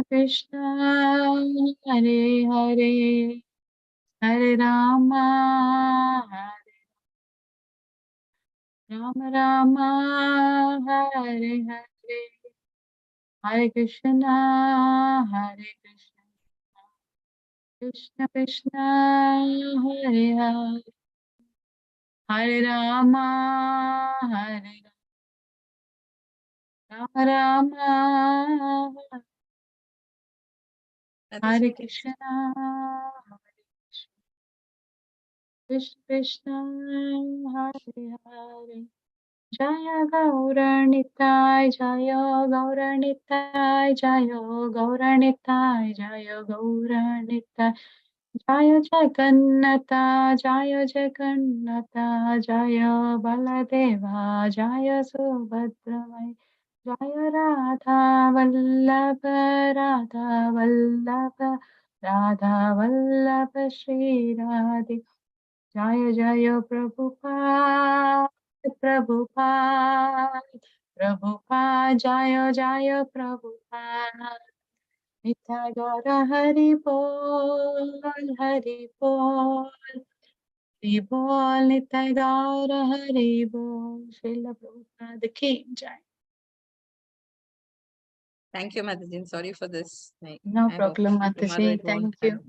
Krishna, Hare Hare, Hare Rama, Rama Rama, Hare Hare, Hare Krishna, Hare Krishna, Krishna Krishna, Hare Hare, Hare Rama, Hare Rama, Rama, Hare Krishna, Krishna Krishna, Hare Hare. Jaya Gauranitai, Jaya Gauranitai, Jaya Gauranitai, Jaya Gauranitai, Jaya Jagannatha, Jaya Jagannatha, Jaya Baladeva, Jaya Subhadramai, Jaya Radha Vallabha, Radha Vallabha, Radha Vallabha Shri Radhe. Jaya Jaya Prabhupada, Prabhupada, Prabhupada, Jaya Jaya Prabhupada. Nitya Gaura Hari Bol, Hari Bol, Hari Bol, Nitya Gaura Hari Bol. Srila Prabhupada Ki Jai. Thank you, Mataji. Sorry for this. No problem, Mataji. Thank you.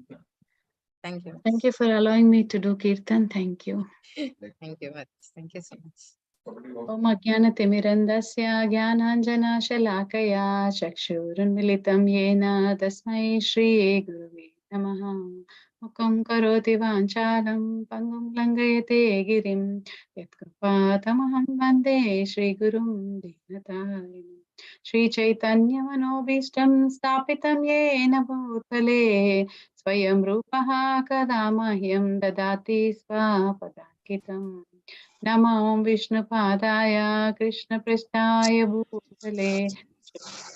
Thank you. Thank you for allowing me to do Kirtan. Thank you. Thank you, Mataji. Thank you so much. Om Ajnanatimmirandasya Jnananjanashalaakaya Chakshurunmilitam Yena Tasmai Shri Gurave Namaha. Mukam Karoti Vanchalam Pangam Langayate Girim Yatkripatamaham Vande Shri Gurum Dinatarinam. Shri Chaitanya Manobishtam Stapitam Yena Bhutale Swayam Rupaha Kadamahyam Dadati Svapadankitam. Namo Vishnupadaya Krishna Pristaya Bhutale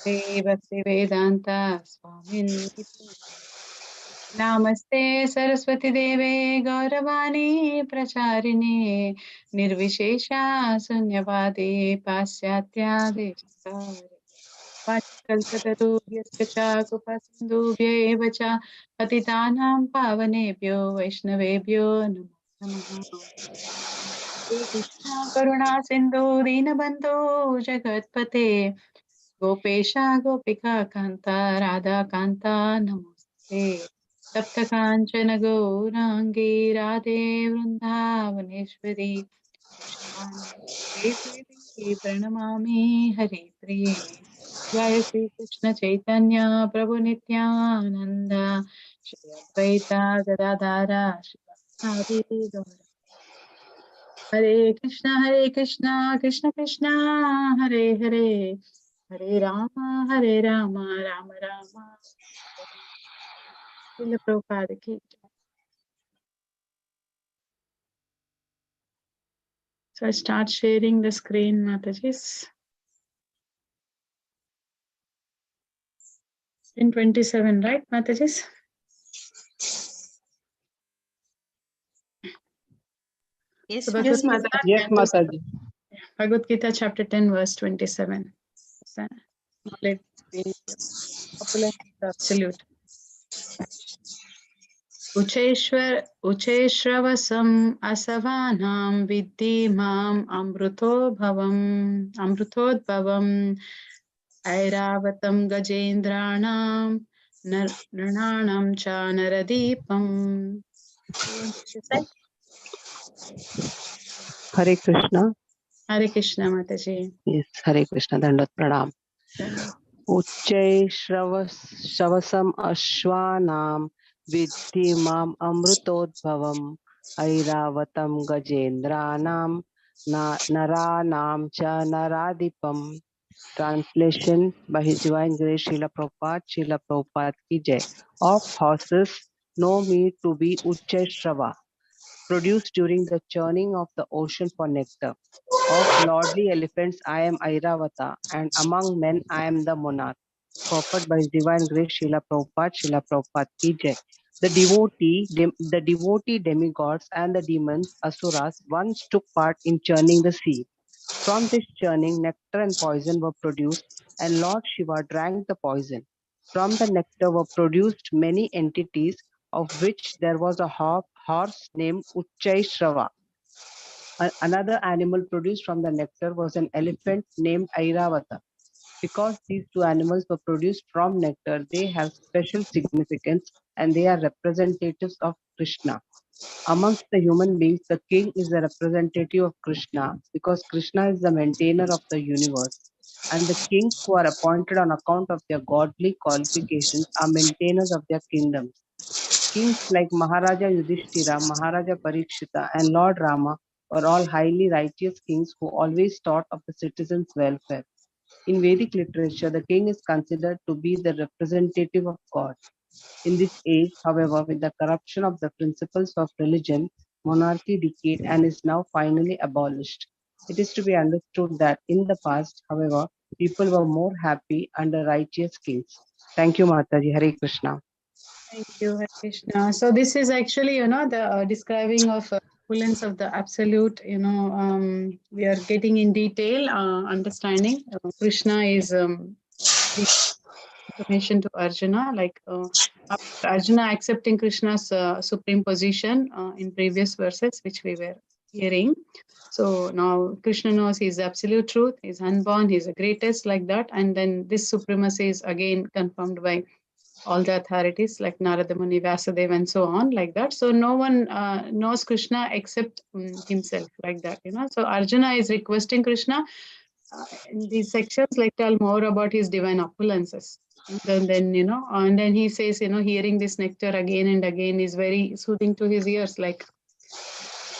Shri Bhakti Vedanta Swamin Namaste Saraswati Deve Gauravani Pracharine Nirvishesha Sunyavadi Pasyatya Deshakare Kalpatarubhyascha cha Kupasindubhya cha Patitanam Pavanebhyo Vaishnavebhyo Namo Namaha. Hare Krishna Karuna Sindhu Dinabandhu Jagatpate Gopesha Gopika Kanta Radha Kanta Namaste Tapta Kanchana Gaurangi Radhe Vrindavaneshwari Devi Pranamami Hare Priye Jai Shri Krishna Chaitanya Prabhu Nityananda Shri Advaita Gadadhara Shri Hari Gaura Hare Krishna, Krishna Krishna, Hare Hare, Hare Rama, Rama Rama. Srila Prabhupada ki jai. So I start sharing the screen, Matajis. In 27, right, Matajis? Yes, So yes, Mataji. Yes, Mataji. Bhagavad Gita chapter 10 verse 27. Knowledge being popular absolute. Ucheshravasam asavanam vidhi mam amrutodbhavam airavatam gajendranam nranam cha naradipam. Hare Krishna. Hare Krishna, Mataji. Yes, Hare Krishna. Dandat Pranam. Uchay Shravasam Ashwanam Vidhi Mam Amrutodbhavam Airavatam Gajendranam Naranam Cha Naradipam. Translation by His Divine Grace Srila Prabhupada ki Jai. Of horses know me to be Uchay Shrava, produced during the churning of the ocean for nectar. Of lordly elephants I am Airavata, and among men I am the monarch. Purport by His Divine Grace Srila Prabhupada ki Jai. The devotee demigods and the demons, asuras, once took part in churning the sea. From this churning, nectar and poison were produced, and Lord Shiva drank the poison. From the nectar were produced many entities, of which there was a horse named Uchchaishrava. Another animal produced from the nectar was an elephant named Airavata. Because these two animals were produced from nectar, they have special significance and they are representatives of Krishna. Amongst the human beings, the king is a representative of Krishna because Krishna is the maintainer of the universe. And the kings who are appointed on account of their godly qualifications are maintainers of their kingdoms. Kings like Maharaja Yudhishthira, Maharaja Parikshita, and Lord Rama were all highly righteous kings who always thought of the citizens' welfare. In Vedic literature, the king is considered to be the representative of God. In this age, however, with the corruption of the principles of religion, monarchy decayed and is now finally abolished. It is to be understood that in the past, however, people were more happy under righteous kings. Thank you, Mataji. Hare Krishna. Thank you, Hare Krishna. So this is actually, the describing of opulence of the absolute. We are getting in detail understanding. Krishna is information to Arjuna, like after Arjuna accepting Krishna's supreme position in previous verses, which we were hearing. So now Krishna knows he's absolute truth, he's unborn, he's the greatest, like that. And then this supremacy is again confirmed by all the authorities like Narada Muni, Vasudev, and so on, like that. So no one knows Krishna except himself, like that. So Arjuna is requesting Krishna in these sections, like tell more about his divine opulences. And then he says, hearing this nectar again and again is very soothing to his ears. Like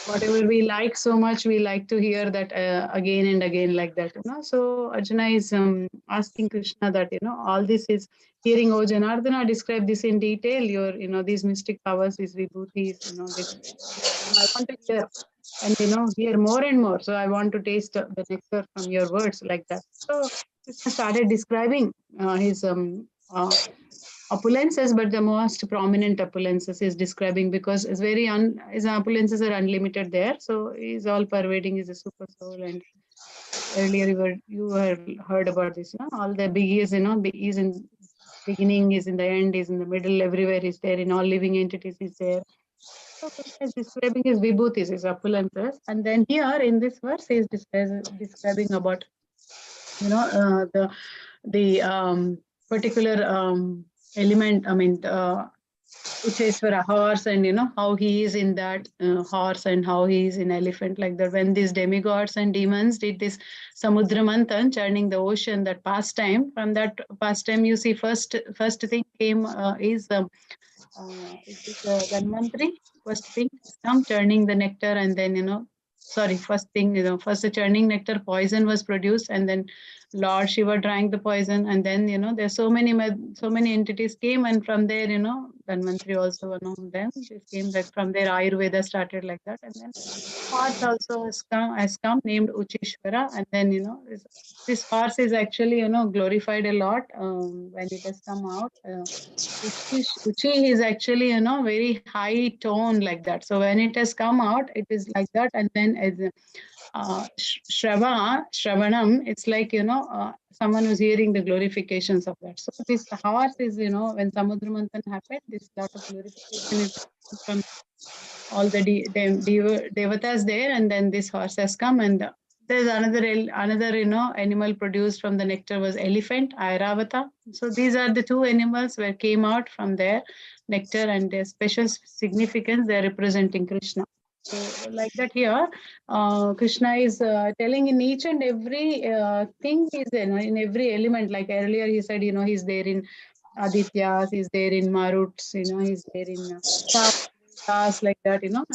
whatever we like so much, we like to hear that again and again, like that. So Arjuna is asking Krishna that all this is hearing. Oh Janardana, describe this in detail. Your these mystic powers, these vibhutis, this. I want to hear and hear more and more. So I want to taste the nectar from your words, like that. So Krishna started describing his opulences, but the most prominent opulences is describing, because it's very his opulences are unlimited there. So he's all pervading, is a super soul. And earlier you heard about this, all the biggies, is in beginning, is in the end, is in the middle, everywhere is there, in all living entities is there. So Krishna is describing his vibhutis, his opulences. And then here in this verse, he is describing about, the particular element, which is for a horse, and how he is in that horse and how he is in elephant, like that. When these demigods and demons did this Samudra Manthan, churning the ocean, that pastime, from that pastime, you see first thing came is Dhanvantari. First thing come churning the nectar, and then first thing, first the churning nectar, poison was produced, and then Lord Shiva drank the poison, and then there's so many entities came, and from there Dhanvantari also one of them. This came, that from there Ayurveda started, like that. And then horse also has come named Uchishvara, and then this horse is actually glorified a lot when it has come out. Uchi is actually very high tone, like that. So when it has come out, it is like that. And then as Shravanam, it's like someone who's hearing the glorifications of that. So this horse is when Samudra Manthan happened, this lot of glorification is from all the devatas there, and then this horse has come. And there's another animal produced from the nectar was elephant, Airavata. So these are the two animals where came out from their nectar, and their special significance, they're representing Krishna. So like that here, Krishna is telling in each and every thing is there, in every element. Like earlier he said, he's there in Adityas, he's there in Maruts, he's there in stars, like that, among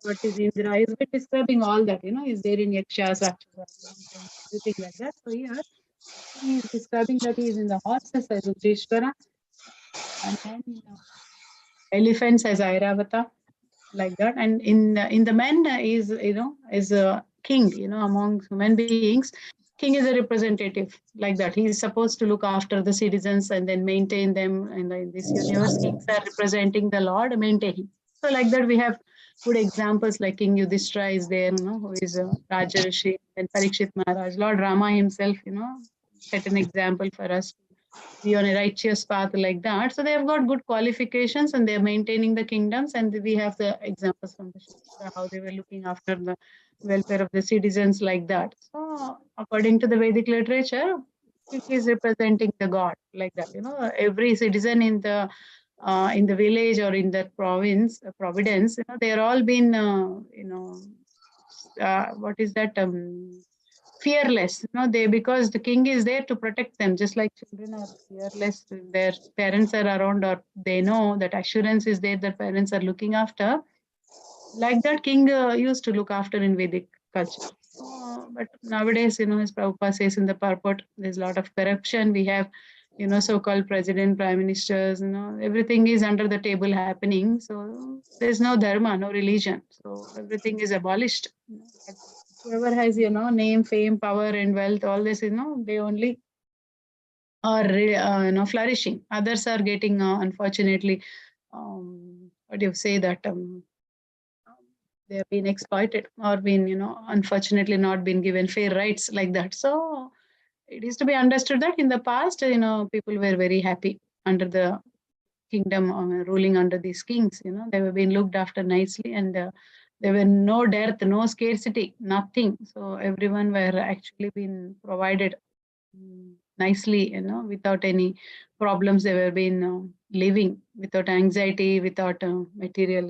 what is Indra, he's been describing all that, he's there in Yakshas, Rakshasas, mountains, everything like that. So here he is describing that he is in the horses as Ucheshwara, and then elephants as Airavata, like that. And in the men is a king, among human beings. King is a representative, like that. He is supposed to look after the citizens and then maintain them. And in this universe, kings are representing the Lord, maintaining. So like that, we have good examples like King Yudhishthira is there, who is a Raja Rishi, and Parikshit Maharaj. Lord Rama himself, set an example for us be on a righteous path like that. So they have got good qualifications and they are maintaining the kingdoms. And we have the examples from the Shastra, how they were looking after the welfare of the citizens like that. So according to the Vedic literature, king is representing the god like that. Every citizen in the village or in the province, providence, they are all been, what is that? Fearless, they, because the king is there to protect them, just like children are fearless if their parents are around, or they know that assurance is there that parents are looking after. Like that, king used to look after in Vedic culture. But nowadays, as Prabhupada says in the purport, there's a lot of corruption. We have, so-called president, prime ministers, everything is under the table happening. So there's no dharma, no religion. So everything is abolished. But whoever has, name, fame, power, and wealth, all this, they only are, flourishing. Others are getting, unfortunately, what do you say that? They have been exploited or been, unfortunately not been given fair rights like that. So it is to be understood that in the past, people were very happy under the kingdom, ruling under these kings. They were being looked after nicely, and there were no dearth, no scarcity, nothing. So everyone were actually being provided nicely, without any problems. They were being living without anxiety, without material,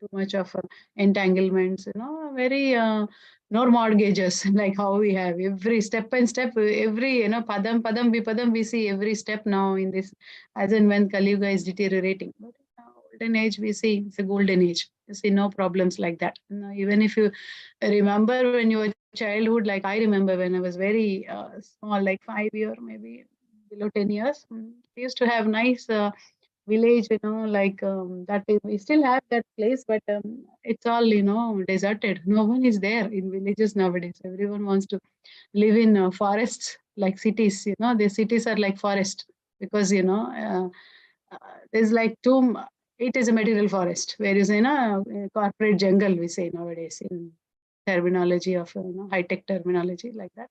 too much of entanglements, very no mortgages like how we have every step and step, every, padam, padam, vipadam, we see every step now in this, as and when Kali Yuga is deteriorating. But in the olden age, we see it's a golden age. You see no problems like that. Even if you remember when you were childhood, like I remember when I was very small, like 5 year, maybe below 10 years, we used to have nice village, like that. We still have that place, but it's all, deserted. No one is there in villages nowadays. Everyone wants to live in forests like cities. The cities are like forest because, there's like it is a material forest, whereas in a corporate jungle, we say nowadays in terminology of, high-tech terminology like that.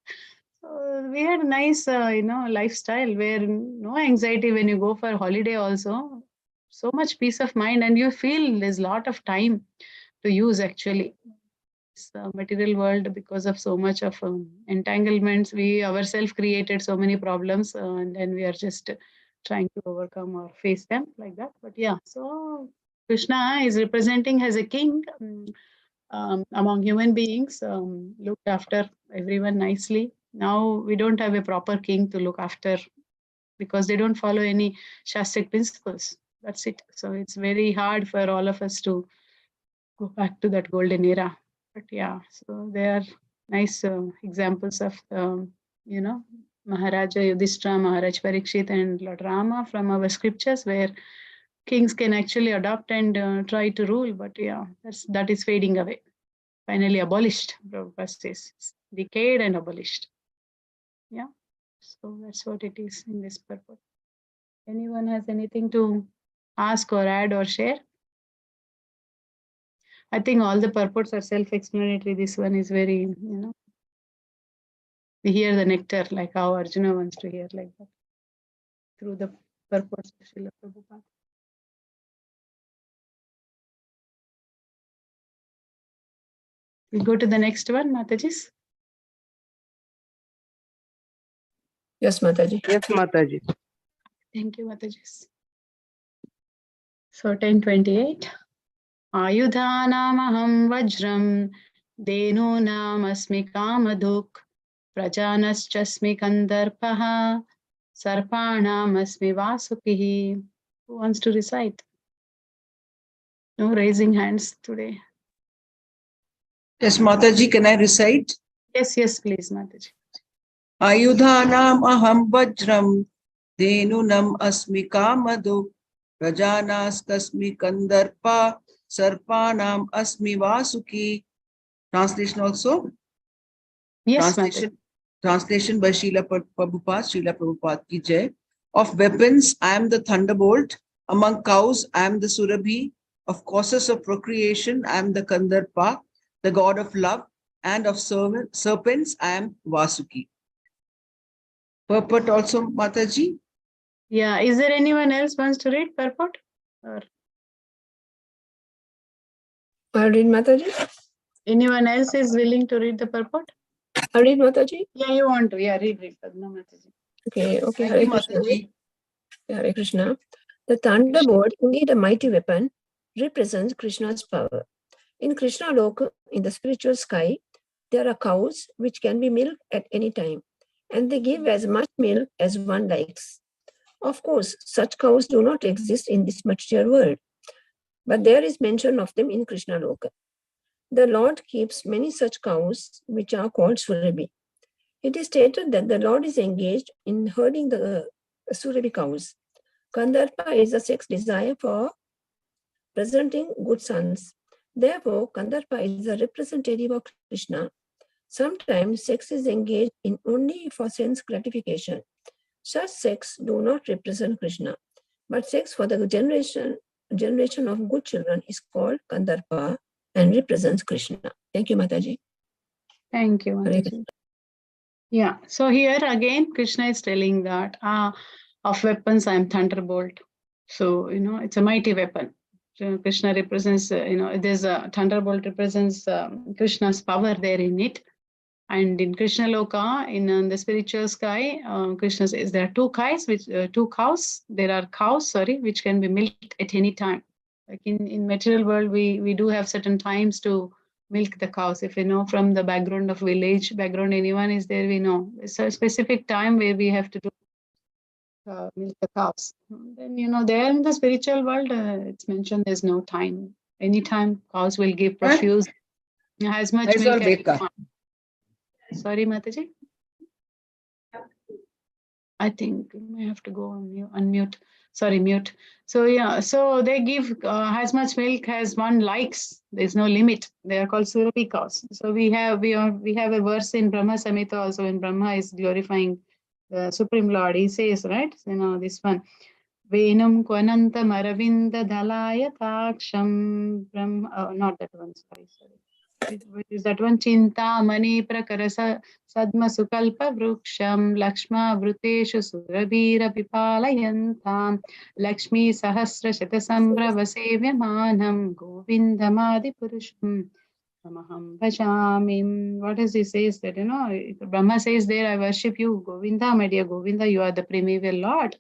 So we had a nice, lifestyle where no anxiety when you go for holiday also. So much peace of mind, and you feel there's a lot of time to use actually. This material world, because of so much of entanglements, we ourselves created so many problems, and then we are just trying to overcome or face them like that. But yeah, so Krishna is representing as a king. Among human beings, looked after everyone nicely. Now we don't have a proper king to look after because they don't follow any Shastric principles. That's it. So it's very hard for all of us to go back to that golden era. But yeah, so there are nice examples of, Maharaja Yudhishthira, Maharaj Parikshit, and Lord Rama from our scriptures, where kings can actually adopt and try to rule. But yeah, that is fading away. Finally abolished. Prabhupada says, decayed and abolished. Yeah, so that's what it is in this purport. Anyone has anything to ask or add or share? I think all the purports are self-explanatory. This one is very, we hear the nectar like how Arjuna wants to hear like that through the purports of Srila Prabhupada. We go to the next one, Matajis. Yes, Mataji. Yes, Mataji. Thank you, Matajis. So 10:28. Ayudhanamaham vajram denunam kamaduk prajanastasmi kandarpaha sarpanam asmi vasukihi. Who wants to recite? No raising hands today. Yes, Mataji, can I recite? Yes, please, Mataji. Ayudhanam aham vajram dhenunam asmi kamadu prajanastasmi kandarpa sarpanam asmi vasuki. Translation also? Yes, Mataji. Translation by Srila Prabhupada ki jai. Of weapons, I am the thunderbolt. Among cows, I am the surabhi. Of causes of procreation, I am the kandarpa, the god of love, and of serpents, I am Vasuki. Purport also, Mataji? Yeah, is there anyone else wants to read purport? Or I'll read Mataji. anyone else is willing to read the purport? I'll read Mataji. Yeah, you want to. Yeah, read. No, Mataji. Okay, Thank Hare you, Krishna. Mataji. Hare Krishna. The thunderbolt, indeed a mighty weapon, represents Krishna's power. In Krishna Loka, in the spiritual sky, there are cows which can be milked at any time, and they give as much milk as one likes. Of course, such cows do not exist in this material world, but there is mention of them in Krishna Loka. The Lord keeps many such cows which are called Surabhi. It is stated that the Lord is engaged in herding the Surabhi cows. Kandarpa is a sex desire for presenting good sons. Therefore, Kandarpa is a representative of Krishna. Sometimes sex is engaged in only for sense gratification. Such sex do not represent Krishna, but sex for the generation of good children is called Kandarpa and represents Krishna. Thank you, Mataji. Thank you, Mataji. Yeah, so here again, Krishna is telling that of weapons, I am thunderbolt. So, it's a mighty weapon. So Krishna represents, there's a thunderbolt represents Krishna's power there in it. And in Krishna Loka, in the spiritual sky, Krishna says there are two cows, which can be milked at any time. Like in material world, we do have certain times to milk the cows. If from the background of village background, anyone is there, we know it's a specific time where we have to do milk the cows. Then there in the spiritual world, it's mentioned there's no time. Anytime cows will give profuse as much Nice milk or as you Beka? want. Sorry, Mataji. I think you may have to go on unmute. Sorry, mute. So yeah, so they give as much milk as one likes. There's no limit. They are called Surabhi cows. So we have a verse in Brahma Samhita also, when Brahma is glorifying the Supreme Lord. He says, right? This one. Venam Kwananta Maravinda Dalaya Taksham Brahma. Not that one. Sorry. Which is that one? Chinta Mani Prakarasa Sadma Sukalpa Vruksham Lakshma Vruteshu Surabhira Pipalayantam Lakshmi Sahasra Shatasambrava Sevyamanam Govindamadi Purusham Samaham Bhajamim. What does he says that, Brahma says there, I worship you, Govinda, my dear Govinda, you are the primeval Lord.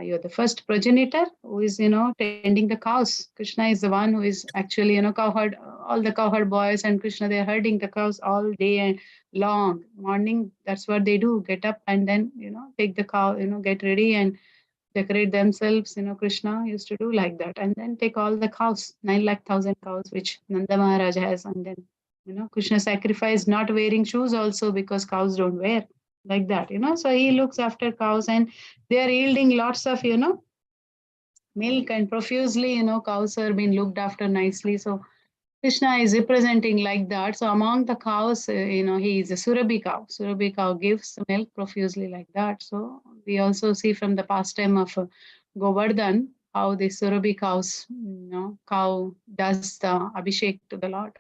You're the first progenitor who is, tending the cows. Krishna is the one who is actually, cowherd, all the cowherd boys and Krishna, they're herding the cows all day and long. Morning, that's what they do. Get up and then, take the cow, get ready and decorate themselves. Krishna used to do like that. And then take all the cows, 9,00,000 cows, which Nanda Maharaj has. And then, Krishna sacrificed not wearing shoes also because cows don't wear. Like that, so he looks after cows and they are yielding lots of, milk and profusely, cows are being looked after nicely. So Krishna is representing like that. So among the cows, he is a Surabhi cow. Surabhi cow gives milk profusely like that. So we also see from the pastime of Govardhan how the Surabhi cows, cow does the Abhishek to the Lord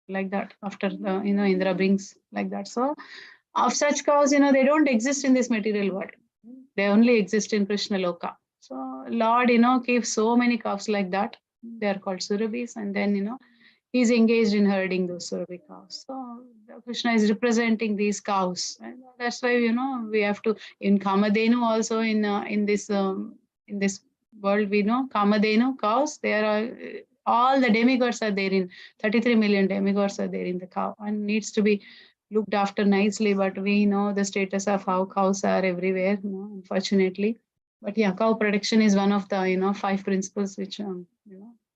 like that after the, Indra brings like that. So of such cows, they don't exist in this material world. They only exist in Krishna Loka. So Lord, keeps so many cows like that. They are called Surabhis. And then, he's engaged in herding those Surabhi cows. So Krishna is representing these cows. And that's why, we have to, in Kamadhenu also, in this world, we know Kamadhenu cows, there are, all the demigods are there in, 33 million demigods are there in the cow and needs to be looked after nicely, but we know the status of how cows are everywhere, unfortunately. But yeah, cow protection is one of the, 5 principles which,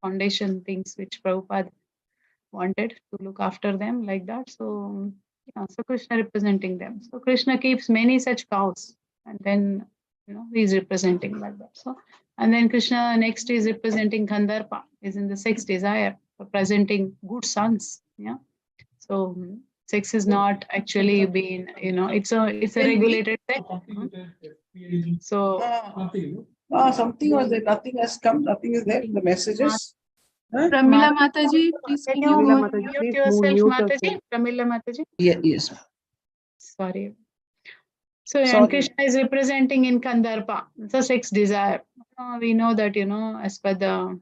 foundation things which Prabhupada wanted to look after them like that. So, so Krishna representing them. So Krishna keeps many such cows and then, he's representing like that. So, and then Krishna next is representing Gandharpa, is in the sex desire, for presenting good sons. Yeah. So sex is not actually being, it's a regulated sex. So Something was there, nothing has come, nothing is there in the messages. Pramila Mataji, please can can you you Pramila mute? Mataji, mute please yourself, mute Mataji? yourself. Pramila Mataji? Yes. Sorry. So, and Sorry. Krishna is representing in Kandarpa, the sex desire. We know that, as per the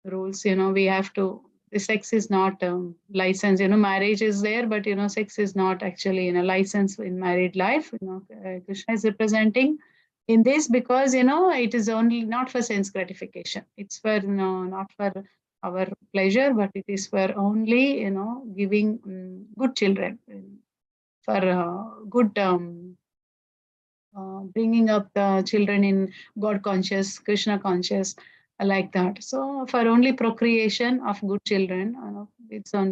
rules, we have to, the sex is not licensed, marriage is there, but, sex is not actually, license in married life. Krishna is representing in this because, it is only not for sense gratification. It's for, not for our pleasure, but it is for only, giving good children, for good bringing up the children in God conscious, Krishna conscious, like that. So for only procreation of good children,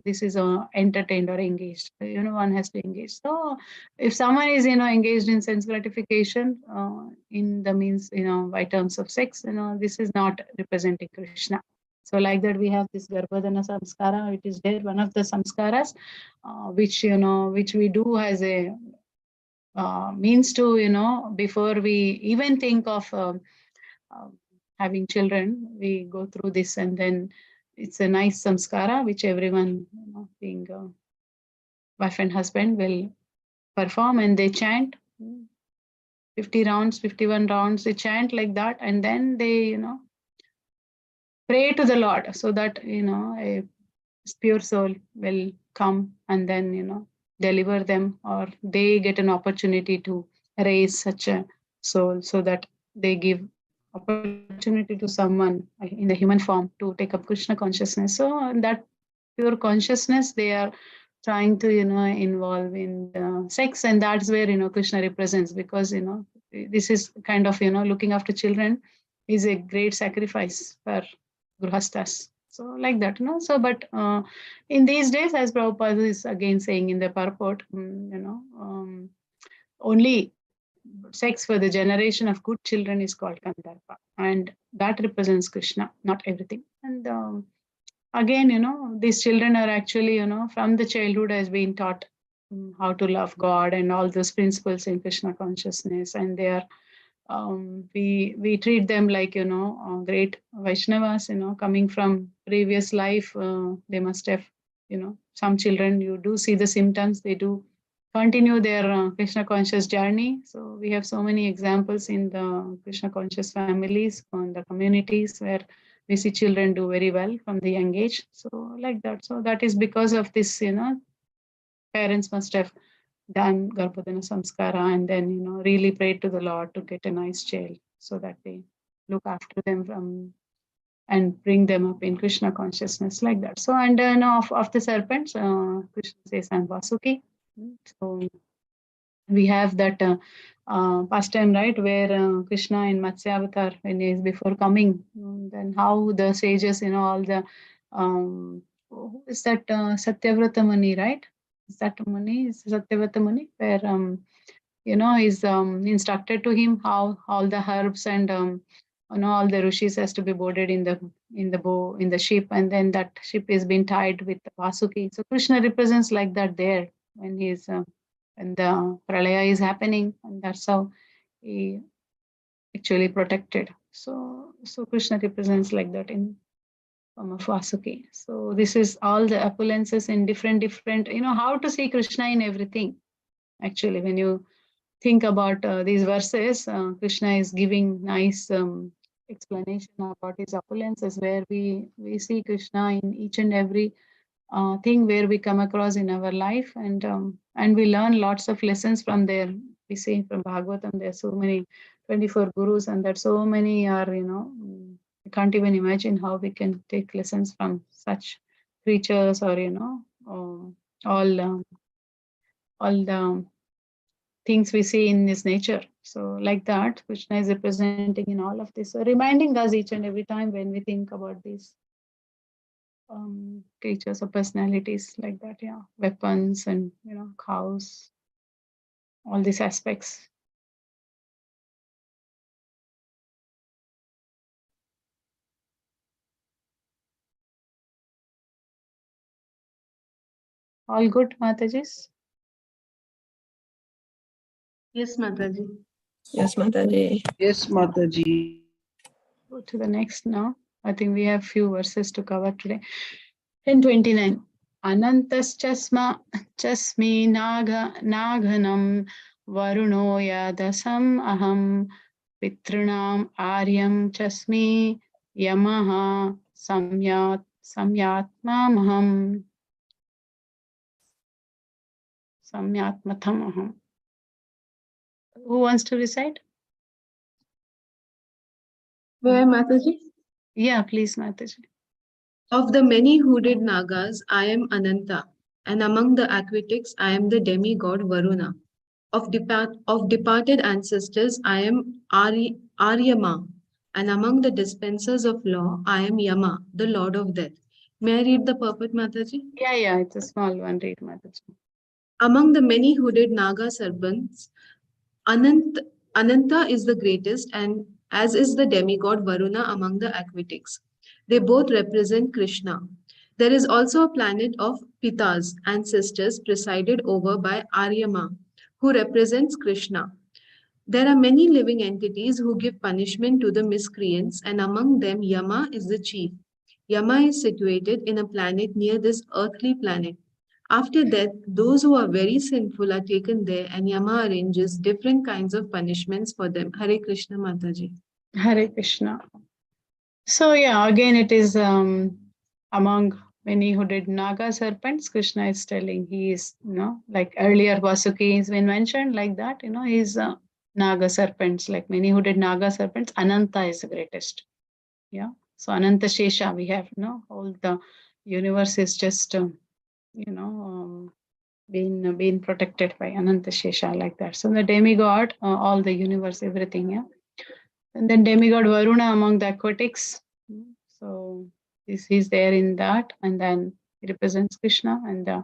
this is entertained or engaged. One has to engage. So if someone is engaged in sense gratification in the means by terms of sex, this is not representing Krishna. So like that we have this Garbhadana samskara. It is there, one of the samskaras, which we do as a means to, before we even think of having children, we go through this, and then it's a nice samskara which everyone, being wife and husband, will perform, and they chant 50 rounds, 51 rounds, they chant like that, and then they, pray to the Lord so that, a pure soul will come and then, deliver them, or they get an opportunity to raise such a soul, so that they give opportunity to someone in the human form to take up Krishna consciousness. So that pure consciousness they are trying to involve in sex, and that's where Krishna represents, because this is kind of looking after children is a great sacrifice for grihastas. So like that, so but in these days, as Prabhupada is again saying in the purport, only sex for the generation of good children is called Kandarpa, and that represents Krishna, not everything. And again, these children are actually, from the childhood has been taught how to love God and all those principles in Krishna consciousness, and they are we treat them like great Vaishnavas, coming from previous life. They must have, some children, you do see the symptoms, they do continue their Krishna conscious journey. So we have so many examples in the Krishna conscious families, on the communities, where we see children do very well from the young age. So like that. So that is because of this, parents must have done Garbhadana samskara, and then really prayed to the Lord to get a nice child, so that they look after them from and bring them up in Krishna consciousness, like that. So, and then of the serpents, Krishna says, "I'm Vasuki." So we have that pastime, right, where Krishna in Matsya Avatar, when he is before coming, then how the sages, all the who is that Satyavrata Muni, right? Is that Muni? Is Satyavrata Muni, where is instructed to him how all the herbs and all the rishis has to be boarded in the bow, in the ship, and then that ship is being tied with the Vasuki. So Krishna represents like that there when he is when the pralaya is happening, and that's how he actually protected. So Krishna represents like that in form of Vasuki. So this is all the opulences in different, how to see Krishna in everything. Actually, when you think about these verses, Krishna is giving nice explanation about his opulences, where we see Krishna in each and every thing where we come across in our life, and we learn lots of lessons from there. We see from Bhagavatam, there are so many 24 gurus, and that so many are, we can't even imagine how we can take lessons from such creatures, or all the things we see in this nature. So like that, Krishna is representing in all of this, so reminding us each and every time when we think about these creatures or personalities, like that, weapons and cows, all these aspects. All good, Matajis? Yes, Mataji. Yes, Mataji. Yes, Mataji. Go to the next now. I think we have few verses to cover today. 10:29. Anantaschasma chasmi naghanam Varuno yadasam aham Pitrinam Aryam Chasmi Yamaha Samyatmamaham Samyatmatamaham. Who wants to recite? Where Mataji? Yeah, please, Mataji. Of the many hooded Nagas, I am Ananta, and among the aquatics, I am the demigod Varuna. Of departed ancestors, I am Aryama, and among the dispensers of law, I am Yama, the lord of death. May I read the purport, Mataji? Yeah, it's a small one. Read, Mataji. Among the many hooded Naga serpents, Ananta is the greatest, and as is the demigod Varuna among the aquatics. They both represent Krishna. There is also a planet of Pitas, ancestors, presided over by Aryama, who represents Krishna. There are many living entities who give punishment to the miscreants, and among them Yama is the chief. Yama is situated in a planet near this earthly planet. After death, those who are very sinful are taken there, and Yama arranges different kinds of punishments for them. Hare Krishna Mataji. Hare Krishna. So yeah, again it is among many hooded Naga serpents, Krishna is telling he is, like earlier Vasuki has been mentioned like that, he's Naga serpents, like many hooded Naga serpents, Ananta is the greatest. Yeah. So Ananta Shesha, we have, all the universe is just, being protected by Ananta Shesha like that. So the demigod, all the universe, everything, yeah. And then demigod Varuna among the aquatics. So he's there in that, and then he represents Krishna. And there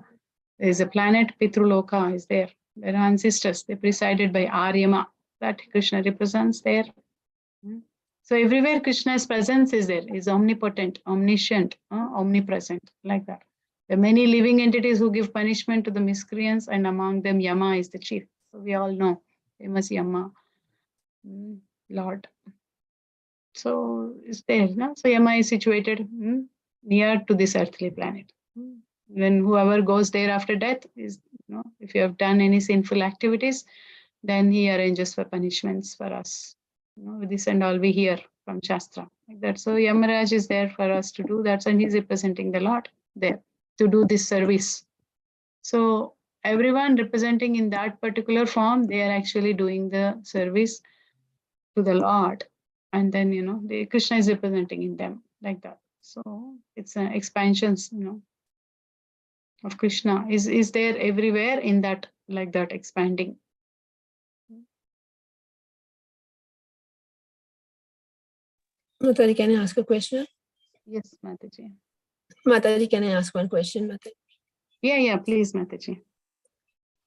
is a planet Pitruloka is there. There are ancestors. They're presided by Aryama that Krishna represents there. So everywhere Krishna's presence is there. He's omnipotent, omniscient, omnipresent, like that. There are many living entities who give punishment to the miscreants, and among them Yama is the chief. So we all know famous Yama, Lord. So it's there. No? So Yama is situated near to this earthly planet. When whoever goes there after death is, if you have done any sinful activities, then he arranges for punishments for us. This and all we hear from Shastra. Like that. So Yamaraj is there for us to do that, and he's representing the Lord there to do this service. So everyone representing in that particular form, they are actually doing the service to the Lord. And then, the Krishna is representing in them like that. So it's an expansions, of Krishna is there everywhere in that, like that, expanding. Mataji, can I ask a question? Yes, Mataji. Mataji, can I ask one question, Mataji? Yeah, please, Mataji.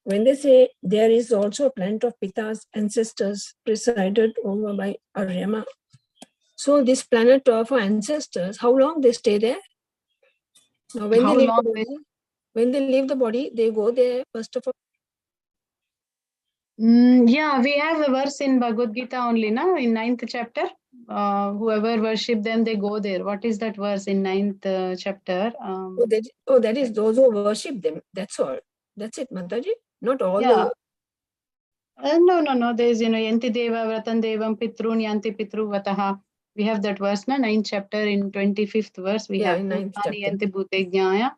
When they say there is also a planet of Pita's ancestors presided over by Aryama, so this planet of ancestors, how long they stay there? Now, when How they leave long the body, when they leave the body, they go there first of all. Yeah, we have a verse in Bhagavad Gita only, now in 9th chapter. Whoever worship them, they go there. What is that verse in 9th chapter? That is those who worship them. That's all. That's it, Mataji. Not all Yeah. the. No. There is, Yanti Deva Vratan Devam Pitrun Yanti Pitru Vataha. We have that verse, 9th chapter in 25th verse. We have in 9th chapter. Yanti Bhutejnaya.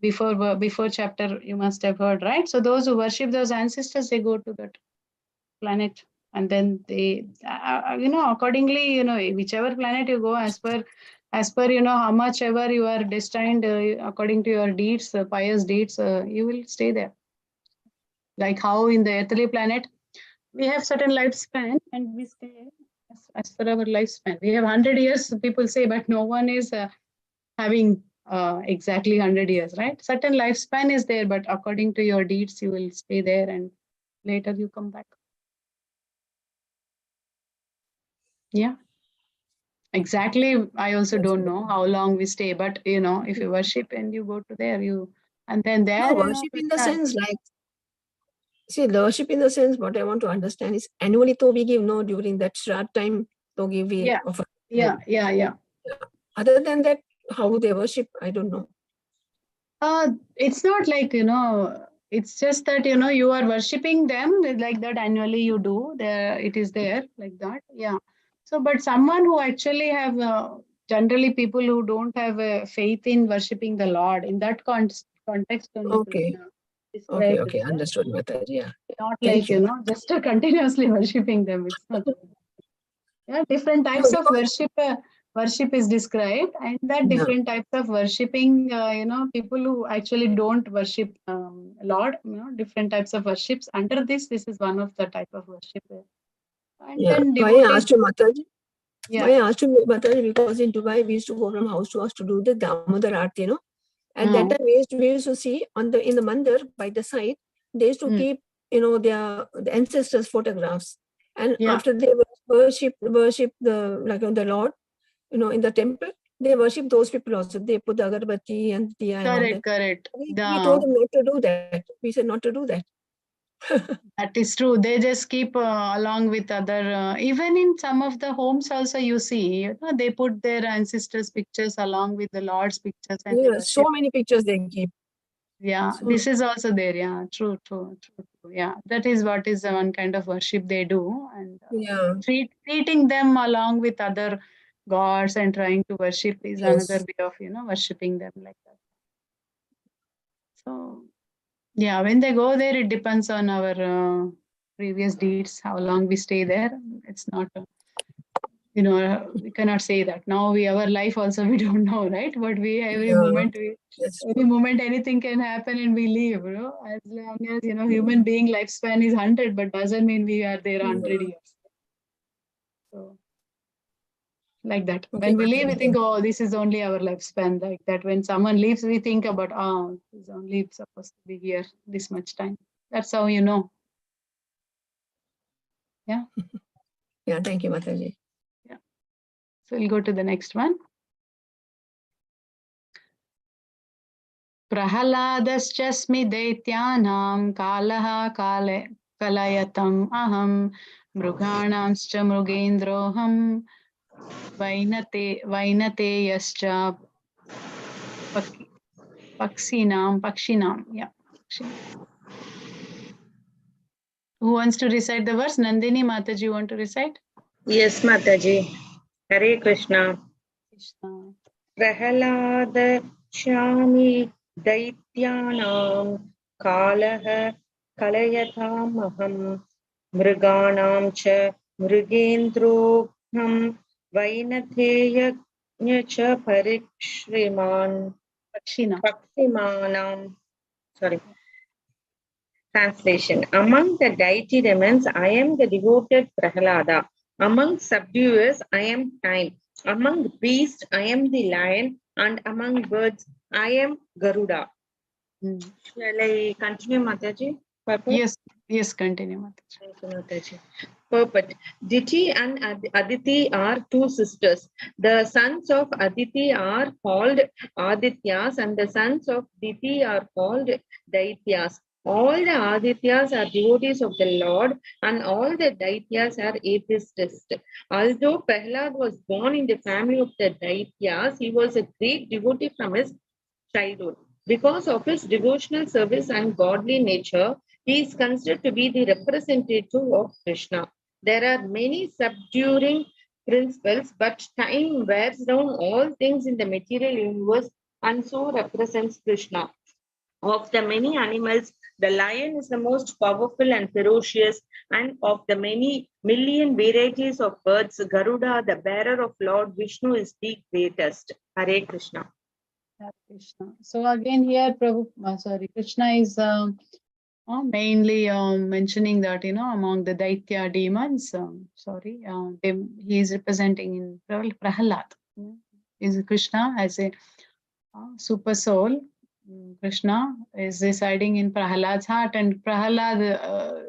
Before chapter, you must have heard, right? So those who worship those ancestors, they go to that planet, and then they, accordingly, whichever planet you go, as per, how much ever you are destined, according to your deeds, pious deeds, you will stay there. Like how in the earthly planet, we have certain lifespan, and we stay as per our lifespan. We have 100 years, people say, but no one is having exactly 100 years, right? Certain lifespan is there, but according to your deeds, you will stay there, and later you come back. Yeah. Exactly. I also don't know how long we stay, but if you worship and you go to there, and then there. No, worship in the sense like, see, worship in the sense, what I want to understand is annually to we give, no, during that Shraddha time to give we offer. Yeah. Other than that, how they worship, I don't know. It's not like, It's just that, you are worshipping them like that annually you do. There, it is there like that. Yeah. So, but someone who actually have, generally people who don't have a faith in worshipping the Lord, in that context only Okay. Krishna Okay. described Okay. there. Understood, Mataji. Yeah. Not Thank like, you. just continuously worshipping them. It's not. Yeah, different types of worship is described, and that Yeah. different types of worshipping, people who actually don't worship Lord, different types of worships. Under this is one of the type of worship. And Yeah. then Why I devotees, asked you, Mataji? yeah. Why I asked you, Mataji? Because in Dubai, we used to go from house to house to do the Damodar Aarti, At that time, we used to see in the mandir by the side, they used to keep, the ancestors' photographs. And Yeah. after they worship the Lord, in the temple, they worship those people also. They put the agarbatti and diya and all that. Correct. We told them not to do that. We said not to do that. That is true. They just keep along with other, even in some of the homes also you see, they put their ancestors' pictures along with the Lord's pictures and they Yeah, so worship. many pictures they keep. Yeah, So this is also there. Yeah, true. Yeah, that is what is one kind of worship they do, and yeah, treating them along with other gods and trying to worship is another yes, way of worshiping them like that. So yeah, when they go there, it depends on our previous deeds, how long we stay there. It's not. We cannot say that now. Our life also we don't know, right? But every yeah, moment that's any moment anything can happen and we leave, as long as human being lifespan is 100, but doesn't mean we are there 100 years. So like that, okay. when we leave we think, oh, this is only our lifespan, like that. When someone leaves we think about, oh, he's only supposed to be here this much time. That's how yeah. Yeah, thank you, Mataji. Yeah, so we'll go to the next one. प्रहलादश्चस्मि दैत्यानां कालः कलयतम् अहं मृगाणांश्च मृगेन्द्रोऽहं वैनतेयश्च पक्षिणां. Yeah. Who wants to recite the verse? Nandini, Mataji, you want to recite? Yes, Mataji. Hare Krishna. Krishna. Prahalada Shami Daityanam Kalaha Kalayatamaham Mriganam Cha Mrigendroham Vainatheya Cha Parikshriman Pakshimanam. Sorry. Translation. Among the deity demons, I am the devoted Prahalada. Among subduers, I am time. Among beasts, I am the lion. And among birds, I am Garuda. Shall I continue, Mataji? Yes, continue, Mataji. Thank you, Mataji. Purport. Diti and Aditi are two sisters. The sons of Aditi are called Adityas and the sons of Diti are called Daityas. All the Adityas are devotees of the Lord and all the Daityas are atheists. Although Prahlad was born in the family of the Daityas, he was a great devotee from his childhood. Because of his devotional service and godly nature, he is considered to be the representative of Krishna. There are many subduing principles, but time wears down all things in the material universe and so represents Krishna. Of the many animals, the lion is the most powerful and ferocious, and of the many million varieties of birds, Garuda, the bearer of Lord Vishnu, is the greatest. Hare Krishna. Krishna. So again here, Krishna is mainly mentioning that among the Daitya demons, he is representing in Prahalad. Is Krishna as a super soul. Krishna is residing in Prahalad's heart, and Prahalad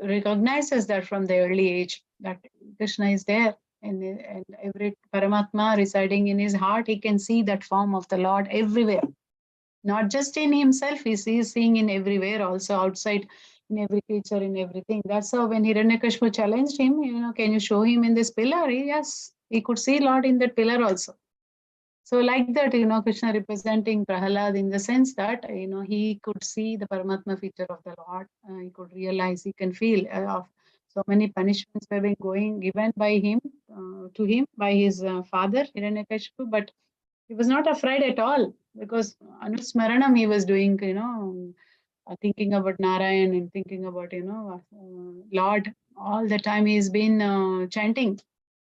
recognizes that from the early age that Krishna is there. And every Paramatma residing in his heart, he can see that form of the Lord everywhere. Not just in himself, he is seeing in everywhere, also outside, in every creature, in everything. That's how when Hiranyakashipu challenged him, can you show him in this pillar? Yes, he could see Lord in that pillar also. So like that, Krishna representing Prahalad in the sense that, he could see the Paramatma feature of the Lord. He could realize, he can feel of so many punishments were being given by him, to him by his father, Hiranyakashipu, but he was not afraid at all because Anusmaranam he was doing, thinking about Narayan and thinking about, Lord. All the time he's been chanting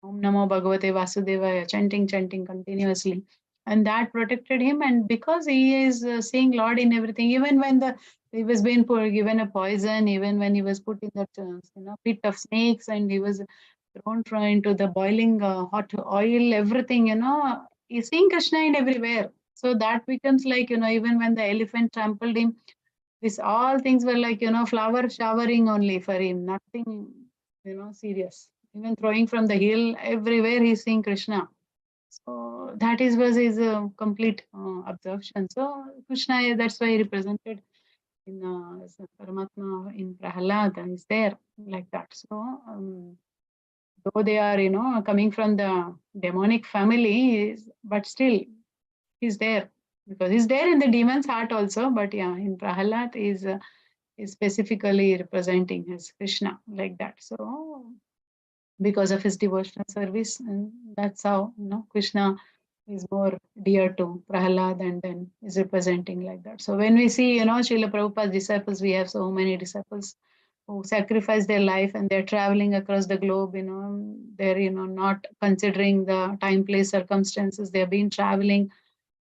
Om Namo Bhagavate Vasudevaya, chanting continuously. And that protected him. And because he is seeing Lord in everything, even when he was being given a poison, even when he was put in that pit of snakes and he was thrown into the boiling hot oil, everything, he's seeing Krishna in everywhere. So that becomes like, even when the elephant trampled him, this all things were like, flower showering only for him, nothing, serious. Even throwing from the hill, everywhere he's seeing Krishna. So that was his complete absorption. So Krishna, that's why he represented in as a Paramatma in Prahalad is there like that. So though they are, coming from the demonic family, but still he's there because he's there in the demon's heart also. But yeah, in Prahalad is specifically representing his Krishna like that. So because of his devotional service, and that's how Krishna is more dear to Prahalad and then is representing like that. So when we see Srila Prabhupada's disciples, we have so many disciples who sacrifice their life and they're traveling across the globe, they're not considering the time, place, circumstances, they've been traveling,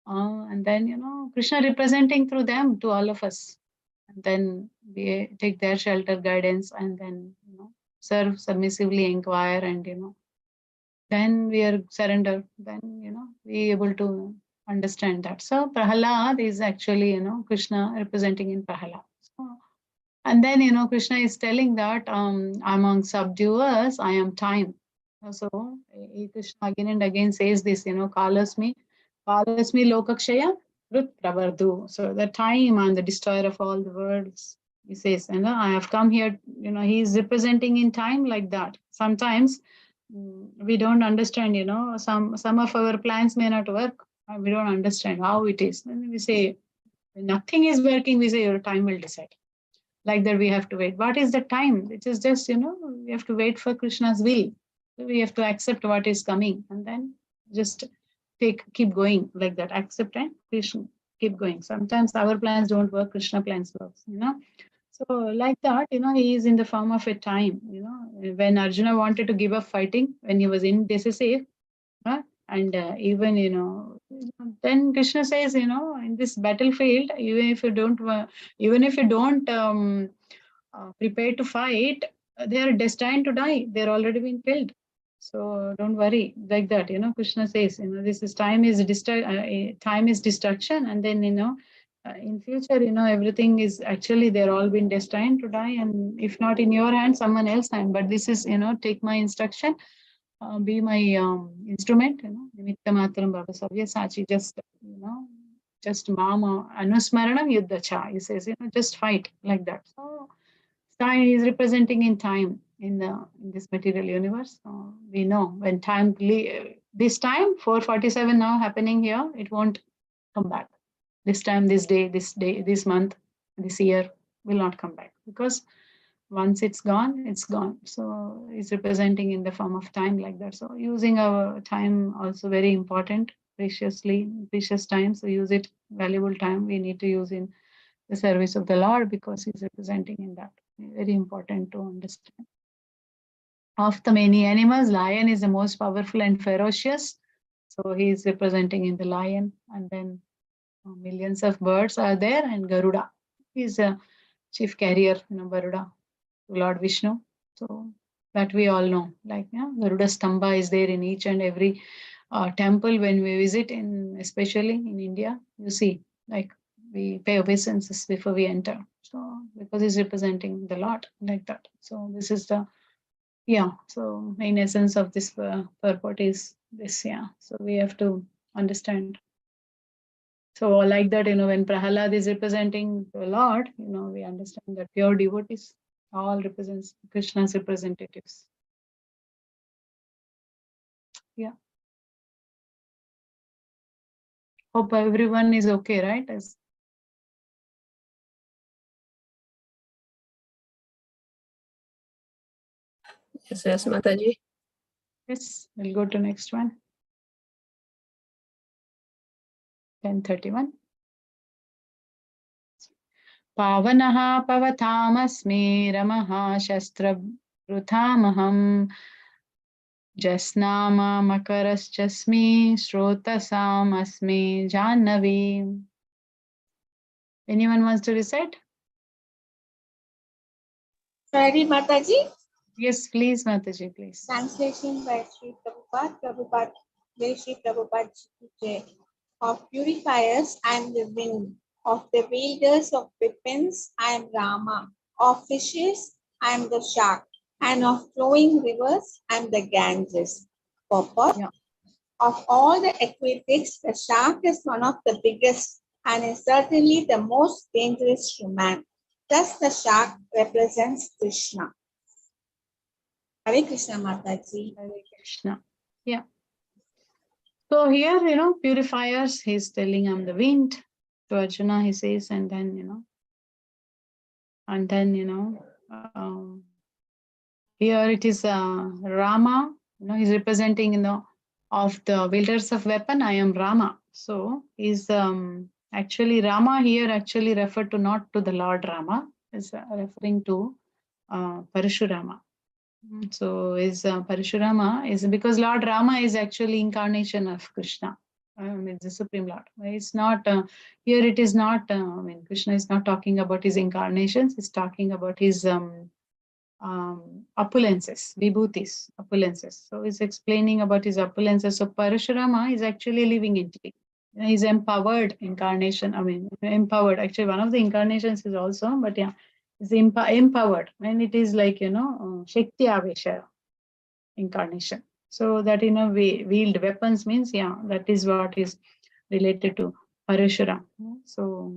and then Krishna representing through them to all of us. And then we take their shelter, guidance, and then serve, submissively inquire, and then we are surrender. Then we able to understand that. So Prahalad is actually Krishna representing in Prahalad. So, and then Krishna is telling that among subduers I am time. So Krishna again and again says this, Kalasmi Lokakshaya Rut Pravardu. So the time and the destroyer of all the worlds. He says, I have come here, he is representing in time like that. Sometimes we don't understand, some of our plans may not work. We don't understand how it is. And we say, when nothing is working, we say your time will decide. Like that we have to wait. What is the time? It is just, we have to wait for Krishna's will. So we have to accept what is coming and then just keep going like that. Accept and Krishna, keep going. Sometimes our plans don't work, Krishna plans works, So like that, he is in the form of a time, when Arjuna wanted to give up fighting, when he was indecisive, and even, then Krishna says, in this battlefield, even if you don't prepare to fight, they are destined to die. They're already been killed. So don't worry like that. Krishna says, this is time is destruction, and then in future, everything is actually they're all been destined to die, and if not in your hand, someone else's hand. But this is, take my instruction, be my instrument. Nimitta matram bhava savya sachi. Just mama anusmaranam yuddha cha. He says, just fight like that. So time is representing in time in this material universe. We know when time this time 4:47 now happening here, it won't come back. This time, this day, this month, this year will not come back because once it's gone, it's gone. So it's representing in the form of time like that. So using our time also very important, precious time. So use it, valuable time we need to use in the service of the Lord because he's representing in that. Very important to understand. Of the many animals, lion is the most powerful and ferocious. So he is representing in the lion, and then millions of birds are there, and Garuda is a chief carrier, Garuda, Lord Vishnu. So that we all know, like Garuda Stamba is there in each and every temple when we visit, especially in India. You see, like we pay obeisances before we enter. So because he's representing the Lord like that. So this is the so main essence of this purport is this. So we have to understand. So like that, when Prahalad is representing the Lord, we understand that pure devotees all represents Krishna's representatives. Yeah. Hope everyone is okay, right? Yes, Mataji. Yes, we'll go to next one. 10:31. Pavanaha pavatamasmi ramaha shastrabrutamaham jasnama makaraschasmi srotasam asmi jannavi. Anyone wants to recite? Sorry, Mataji. Yes, please, Mataji, please. Translation by Sri Prabhupada. Prabhupada, Jai Sri Prabhupada Ji ki Jai. Of purifiers, I am the wind. Of the wielders of weapons, I am Rama. Of fishes, I am the shark. And of flowing rivers, I am the Ganges. Purport. Yeah. Of all the aquatics, the shark is one of the biggest and is certainly the most dangerous to man. Thus, the shark represents Krishna. Hare Krishna Mataji. Hare Krishna. Yeah. So here, purifiers, he's telling I'm the wind. To Arjuna, he says, and then, here it is Rama, he's representing, of the wielders of weapon, I am Rama. So is actually Rama here actually referred to not to the Lord Rama, is referring to Parashurama. So is Parashurama is because Lord Rama is actually incarnation of Krishna. It's the Supreme Lord. It's not here. It is not. Krishna is not talking about his incarnations. He's talking about his opulences, vibhutis, opulences. So he's explaining about his opulences. So Parashurama is actually a living entity. He's empowered incarnation. Empowered. Actually, one of the incarnations is also, but yeah, is empowered. And it is like, Shakti Avesha incarnation. So that, wield weapons means, yeah, that is what is related to Parashurama. So,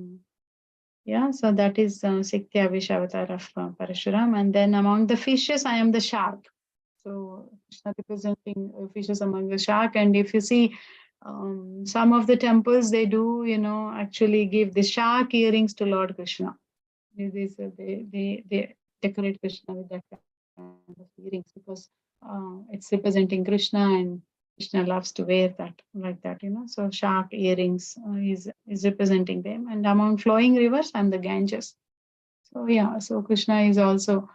yeah, so that is Shakti Avesha avatar of Parashuram. And then among the fishes, I am the shark. So Krishna representing fishes among the shark. And if you see some of the temples, they do, actually give the shark earrings to Lord Krishna. They decorate Krishna with that kind of earrings because it's representing Krishna, and Krishna loves to wear that like that, So shark earrings is representing them. And among flowing rivers, I'm the Ganges. So yeah, so Krishna is also,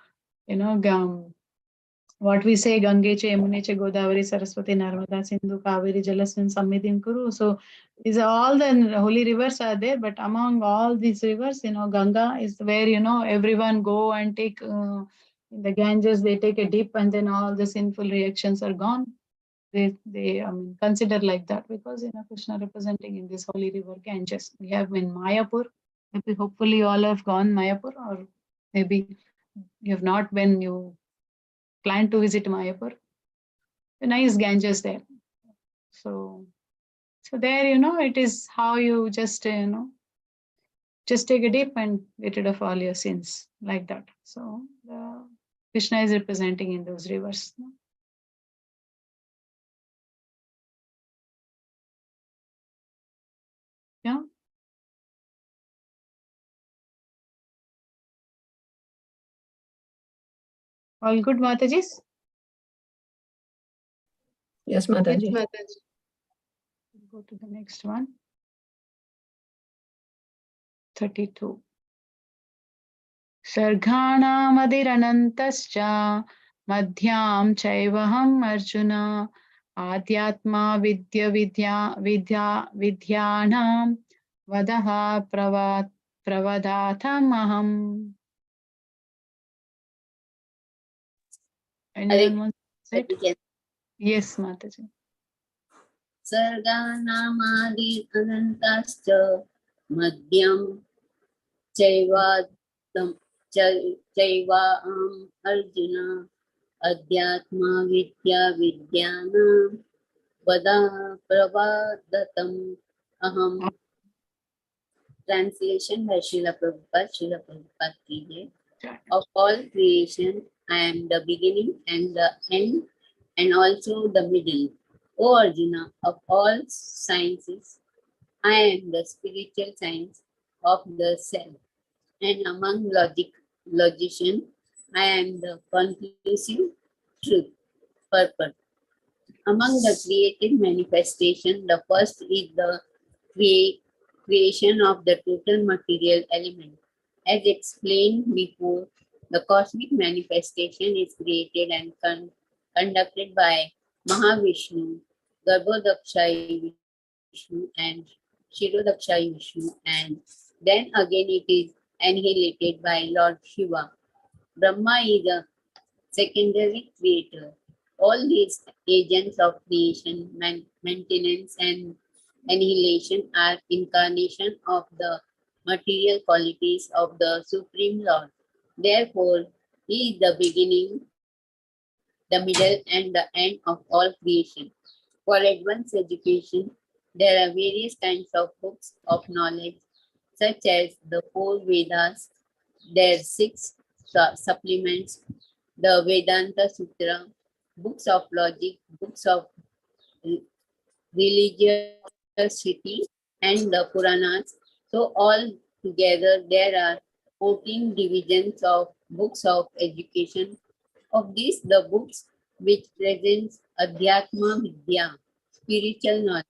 what we say, Gange che, Yamune che, Godavari, Saraswati, Narmada, Sindhu, Kaveri, Jalasmin, Sammitim, Kuru. So these are all the holy rivers are there, but among all these rivers, Ganga is where, everyone go and take, in the Ganges, they take a dip and then all the sinful reactions are gone. They consider like that because, Krishna representing in this holy river Ganges. We have in Mayapur, maybe hopefully you all have gone Mayapur, or maybe you have not when you plan to visit Mayapur. A nice Ganges there. So there, it is how you just, just take a dip and get rid of all your sins like that. So Krishna is representing in those rivers. Yeah. All good, Matajis? Yes, Mataji. Yes, Mataji. Go to the next one. 32. Sarghanamadiranantascha madhyam chaivaham arjuna adhyatma vidyanam vadaha pravadatamaham. Anyone wants to say it? Yes, Mataji. Sarganamadi anantascha madhyam chaiva arjuna adhyatma vidyanam vada pravadatam aham. Translation by Srila Prabhupada ki Jai. Of all creation, I am the beginning and the end, and also the middle. O Arjuna, of all sciences, I am the spiritual science of the self. And among logicians, I am the conclusive truth, purpose. Among the creative manifestation, the first is the creation of the total material element. As explained before, the cosmic manifestation is created and conducted by Mahavishnu, Garbhodakshai Vishnu, and Shirodakshai Vishnu, and then again it is annihilated by Lord Shiva. Brahma is a secondary creator. All these agents of creation, maintenance, and annihilation are incarnation of the material qualities of the Supreme Lord. Therefore, He is the beginning, the middle, and the end of all creation. For advanced education, there are various kinds of books of knowledge, such as the four Vedas, their six supplements, the Vedanta Sutra, books of logic, books of religiosity, and the Puranas. So all together there are 14 divisions of books of education. Of these, the books which presents Adhyatma Vidya, spiritual knowledge.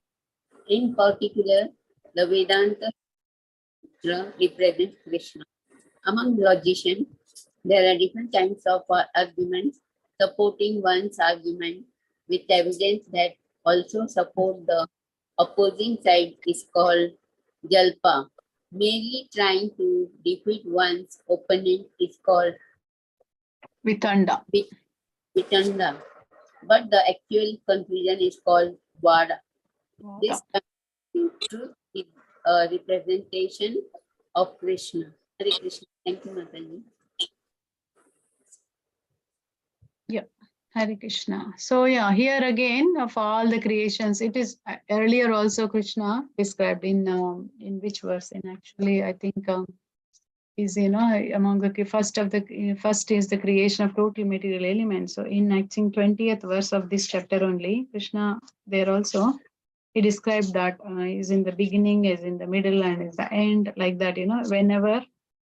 In particular, the Vedanta Sutra represents Krishna. Among logicians, there are different kinds of arguments supporting one's argument with evidence that also support the opposing side is called jalpa. Merely trying to defeat one's opponent is called Vitanda. vitanda. But the actual confusion is called vada. This truth is a representation of Krishna. Hare Krishna. Thank you, Mataji. Yeah, Hare Krishna. So yeah, here again of all the creations, it is earlier also Krishna described in which verse? In actually, I think is among the first is the creation of total material elements. So in I think 20th verse of this chapter only, Krishna there also he described that is in the beginning, is in the middle, and is the end, like that.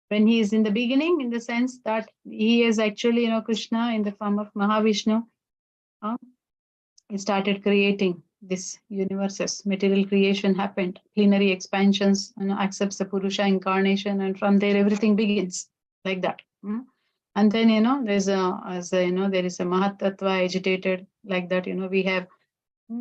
When he is in the beginning, in the sense that he is actually, Krishna in the form of Mahavishnu, he started creating this universes. Material creation happened, plenary expansions, accepts the Purusha incarnation, and from there everything begins, like that. And then, there's there is a Mahatattva agitated, like that. We have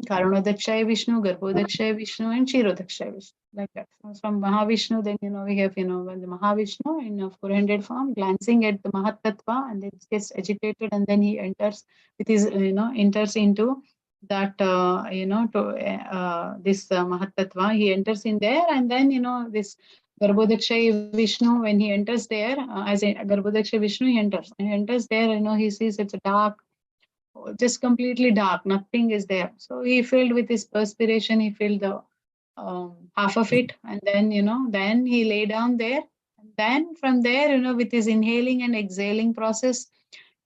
Karanodakshaya Vishnu, Garbhodakshaya Vishnu, and Kshirodakshaya Vishnu, like that. So from Mahavishnu, then we have when the Mahavishnu in a four-handed form, glancing at the Mahatattva, and it gets agitated, and then he enters with his enters into that this Mahatattva. He enters in there, and then this Garbhodakshaya Vishnu, when he enters there as a Garbhodakshaya Vishnu, he enters there. He sees it's a dark, just completely dark, nothing is there. So he filled with his perspiration, he filled the half of it, and then then he lay down there, and then from there with his inhaling and exhaling process,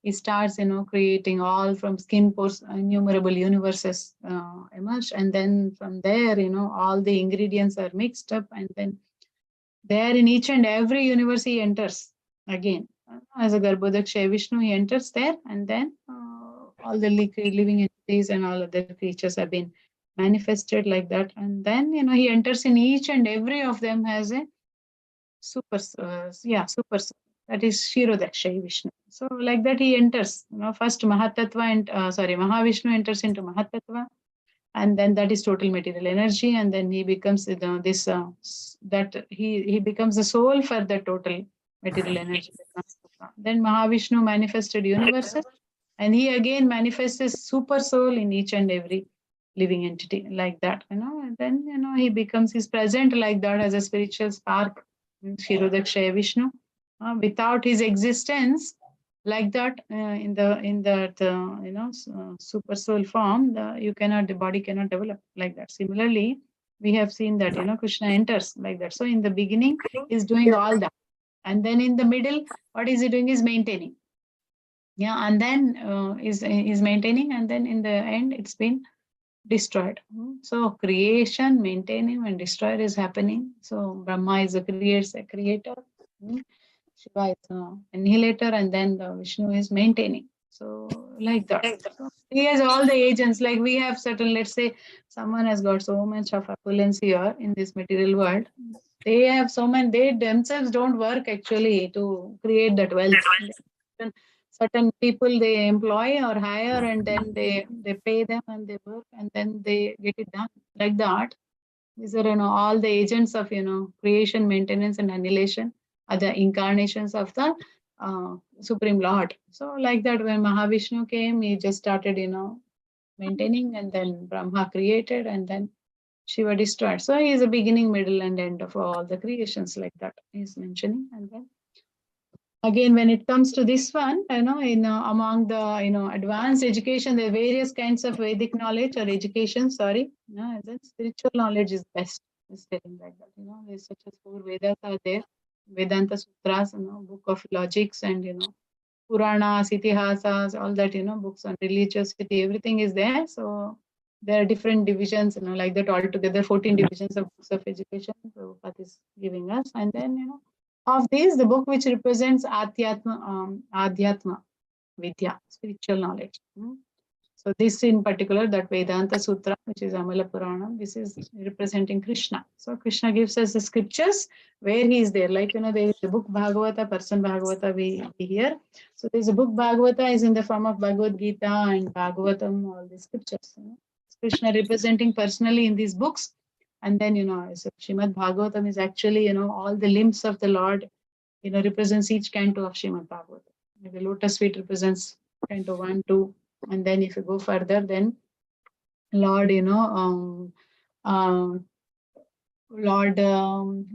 he starts creating all from skin pores, innumerable universes emerge, and then from there all the ingredients are mixed up, and then there in each and every universe he enters again as a Garbhodakshaya Vishnu. He enters there, and then all the living entities and all other creatures have been manifested, like that. And then he enters in each and every of them as a super super soul. That is Kshirodakshaya Vishnu. So like that he enters. First Mahatattva and Mahavishnu enters into Mahatattva, and then that is total material energy, and then he becomes that he becomes the soul for the total material energy. Then Mahavishnu manifested universes, and he again manifests his super soul in each and every living entity, like that. And then he becomes his present, like that, as a spiritual spark, Kshirodakshaya Vishnu. Without his existence, like that, in that super soul form, the body cannot develop, like that. Similarly, we have seen that Krishna enters, like that. So in the beginning is doing all that, and then in the middle, what is he doing is maintaining. And then is maintaining, and then in the end it's been destroyed. So creation, maintaining and destroyed is happening. So Brahma is a creator. Shiva is an annihilator, and then the Vishnu is maintaining. So like that. So he has all the agents. Like we have certain, let's say someone has got so much of opulence here in this material world. They have so many, they themselves don't work actually to create that wealth. Certain people they employ or hire, and then they pay them and they work and then they get it done. Like that. These are all the agents of creation, maintenance, and annihilation are the incarnations of the Supreme Lord. So like that, when Mahavishnu came, he just started maintaining, and then Brahma created, and then Shiva destroyed. So he is a beginning, middle, and end of all the creations, like that he's mentioning. And then again, when it comes to this one, among the advanced education, there are various kinds of Vedic knowledge or education. Sorry, the spiritual knowledge is best. Is telling like that. There's such as 4 Vedas are there, Vedanta Sutras, book of logics, and Puranas, Itihasas, all that books on religiosity, everything is there. So there are different divisions, like that altogether 14 divisions of books of education. So Prabhupada is giving us, and then of these, the book which represents Adhyatma Vidya, spiritual knowledge. So this in particular, that Vedanta Sutra, which is Amala Purana, this is representing Krishna. So Krishna gives us the scriptures where he is there. Like, there is the book Bhagavata, person Bhagavata we hear. So there's a book Bhagavata is in the form of Bhagavad Gita and Bhagavatam, all the scriptures. Krishna representing personally in these books. And then, so Srimad Bhagavatam is actually, all the limbs of the Lord, represents each canto of Srimad Bhagavatam. The lotus feet represents canto 1, 2. And then if you go further, then Lord, Lord,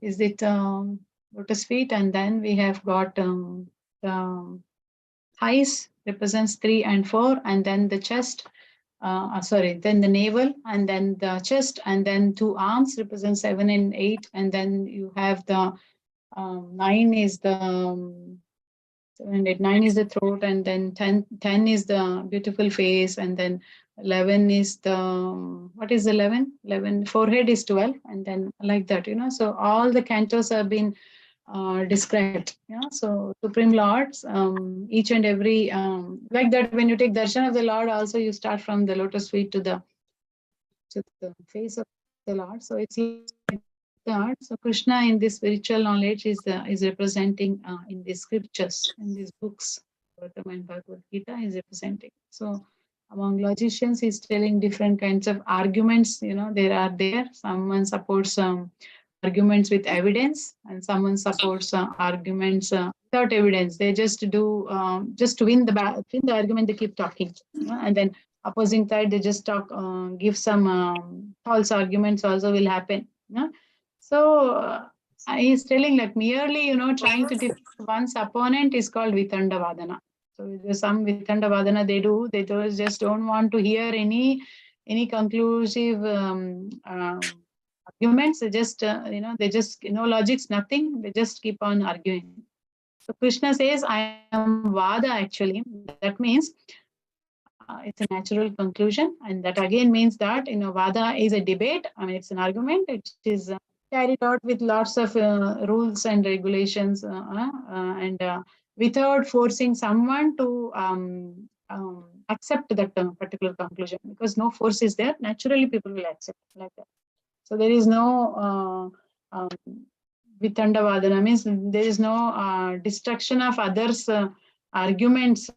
is it lotus feet? And then we have got the thighs represents 3 and 4, and then the chest, then the navel, and then the chest, and then 2 arms represent 7 and 8, and then you have the 9 is the 7 and 8, 9 is the throat, and then 10 is the beautiful face, and then 11 is the, what is 11? 11, forehead is 12, and then like that, so all the cantos have been described. So Supreme Lords, each and every, like that, when you take darshan of the Lord, also you start from the lotus feet to the face of the Lord. So it's like that. So Krishna in this spiritual knowledge is representing in these scriptures, in these books, Bhagavatam and Bhagavad Gita is representing. So among logicians, he's telling different kinds of arguments. There are there. Someone supports arguments with evidence, and someone supports arguments without evidence. They just do just to win the argument. They keep talking, and then opposing side they just talk, give some false arguments also will happen. So he's telling like merely trying to defeat one's opponent is called Vitanda Vadana. So there's some Vitanda Vadana they just don't want to hear any conclusive arguments. They just they just no logics, nothing. They just keep on arguing. So Krishna says, I am Vada actually. That means it's a natural conclusion, and that again means that Vada is a debate. I mean, it's an argument. It is carried out with lots of rules and regulations, and without forcing someone to accept that particular conclusion, because no force is there. Naturally, people will accept like that. So there is no Vitanda Vadana, means there is no destruction of others' arguments,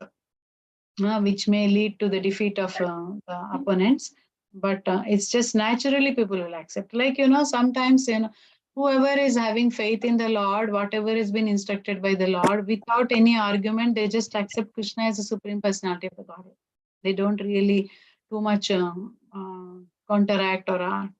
which may lead to the defeat of the opponents. But it's just naturally people will accept. Like, sometimes, whoever is having faith in the Lord, whatever has been instructed by the Lord, without any argument, they just accept Krishna as the Supreme Personality of the Godhead. They don't really too much counteract or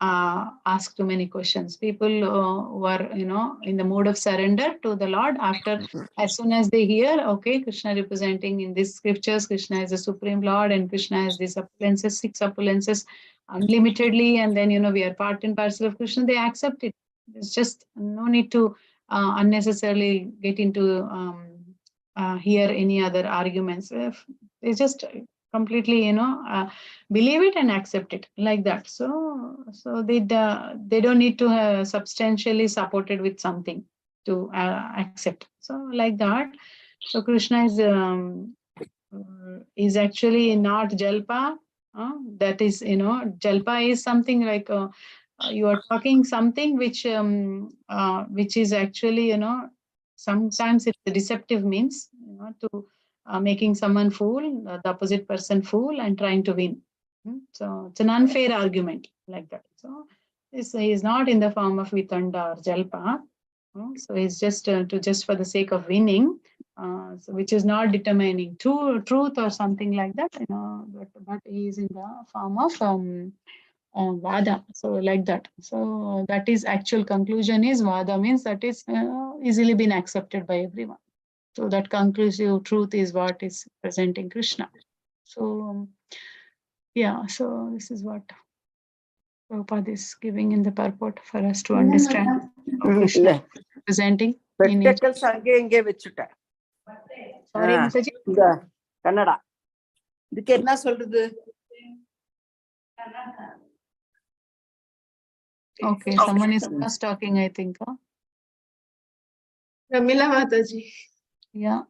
ask too many questions. People who are, in the mode of surrender to the Lord, after, as soon as they hear, okay, Krishna representing in these scriptures, Krishna is the Supreme Lord, and Krishna has these opulences, 6 opulences, unlimitedly, and then, we are part and parcel of Krishna, they accept it. There's just no need to unnecessarily get into hear any other arguments. They just completely, believe it and accept it like that. So they don't need to have substantially supported with something to accept. So like that. So Krishna is actually not Jalpa. That is, Jalpa is something like you are talking something which is actually, sometimes it's a deceptive means, to making someone fool, the opposite person fool, and trying to win. So it's an unfair argument like that. So this is not in the form of Vitanda or Jalpa. So it's just just for the sake of winning, so which is not determining truth or something like that, but is in the form of Vada. So like that. So that is actual conclusion is Vada means that is easily been accepted by everyone. So that conclusive truth is what is presenting Krishna. So yeah, so this is what Prabhupada is giving in the purport for us to understand how Krishna is presenting in each. Spectacles அங்கே இங்கே வச்சுட்டேன். Sorry, Mataji. இந்த கன்னடா இதுக்கு என்ன சொல்றது? Okay, someone is first talking, I think. Huh? Ramila Mataji. Yeah.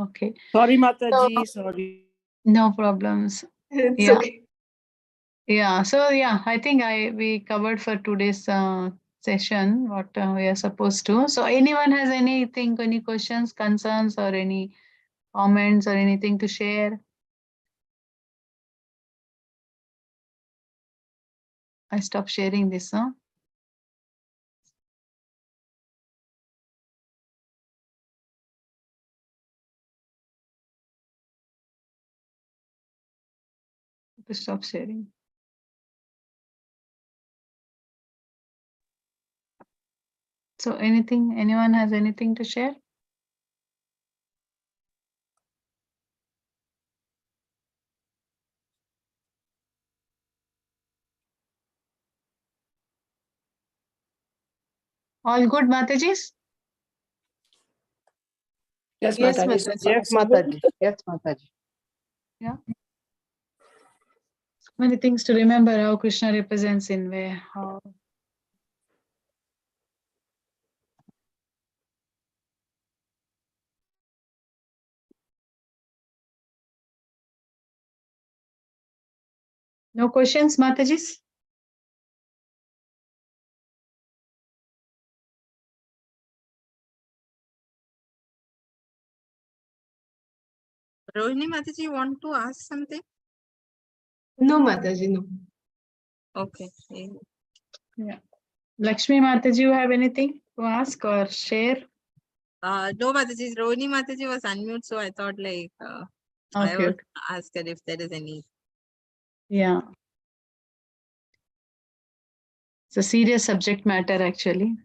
Okay. Sorry, Mataji. Sorry. No problems. It's Yeah. okay. Yeah. So yeah, I think we covered for today's session what we are supposed to. So anyone has anything, any questions, concerns, or any comments or anything to share? I stopped sharing this, huh? To stop sharing. So anyone has anything to share? All good, Matajis? Yes, Yes, Mataji. Mataji. Yes, Mataji. Yes, Mataji. Yeah. So many things to remember how Krishna represents in where, how. No questions, Matajis? Rohini Mataji, you want to ask something? No, Mataji, no. Okay. Yeah. Lakshmi Mataji, you have anything to ask or share? No, Mataji. Rohini Mataji was unmute, so I thought like I Okay. would ask her if there is any. Yeah. It's a serious subject matter, actually.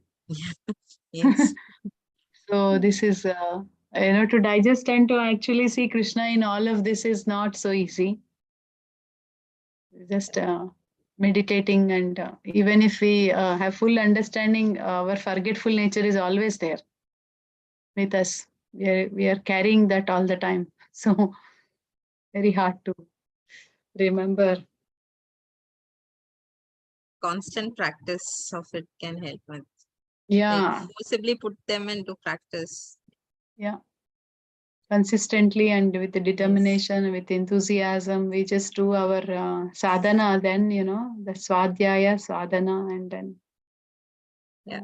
Yes. So this is, to digest and to actually see Krishna in all of this is not so easy. Just meditating, and even if we have full understanding, our forgetful nature is always there with us. We are carrying that all the time. So very hard to remember. Constant practice of it can help. Yeah. Like possibly put them into practice. Yeah. Consistently and with the determination, with enthusiasm, we just do our sadhana, then, the swadhyaya, sadhana, and then. Yeah.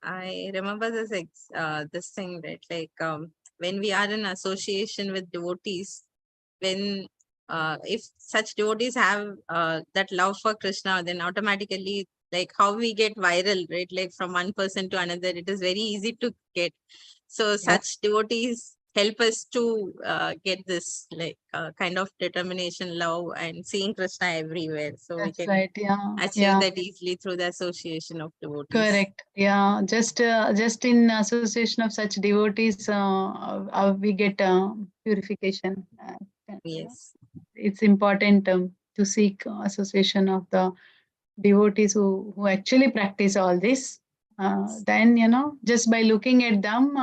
I remember this thing, right? Like when we are in association with devotees, when if such devotees have that love for Krishna, then automatically, like how we get viral, right? Like from one person to another, it is very easy to get. So such devotees help us to get this like kind of determination, love, and seeing Krishna everywhere. So we That's can right. Yeah. achieve that easily through the association of devotees. Correct. Yeah. Just in association of such devotees, we get purification. Yes. It's important to seek association of the devotees who actually practice all this. Then, just by looking at them,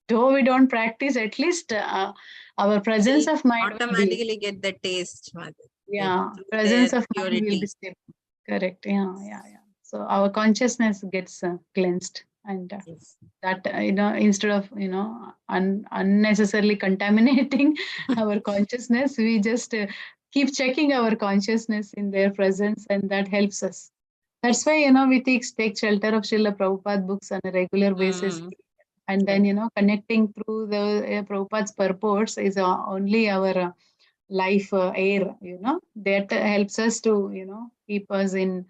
though we don't practice, at least our presence of mind will be, automatically get the taste, Mother. yeah, through presence their of mind will purity. be stable. Correct. Yeah. So our consciousness gets cleansed, and Yes. that instead of unnecessarily contaminating our consciousness, we just keep checking our consciousness in their presence, and that helps us. That's why we take shelter of Srila Prabhupada books on a regular basis, and then connecting through the Prabhupada's purports is only our life air. That helps us to keep us in